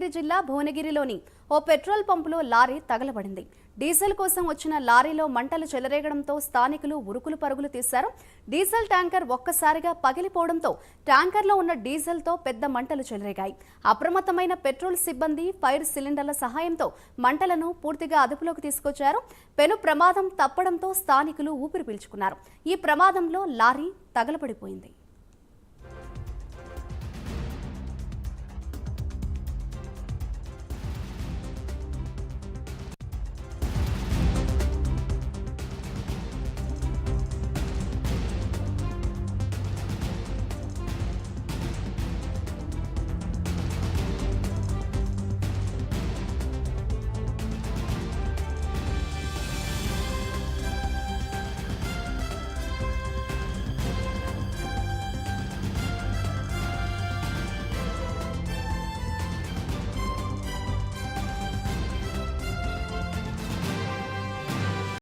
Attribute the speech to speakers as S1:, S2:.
S1: జిల్లా భువనగిరిలోని ఓ petrol పంపులో lorry తగలబడింది. Diesel కోసం వచ్చిన లారీలో మంటలు చెలరేగడంతో స్థానికులు ఉరుకులు పరుగులు తీశారు. డీజిల్ ట్యాంకర్ ఒక్కసారిగా పగిలిపోవడంతో ట్యాంకర్లో ఉన్న డీజిల్తో పెద్ద మంటలు చెలరేగాయి. అప్రమత్తమైన పెట్రోల్ సిబ్బంది ఫైర్ సిలిండర్ల సహాయంతో మంటలను పూర్తిగా అదుపులోకి తీసుకొచ్చారు. పెను ప్రమాదం తప్పడంతో స్థానికులు ఊపిరి పీల్చుకున్నారు. ఈ ప్రమాదంలో లారీ తగలబడిపోయింది.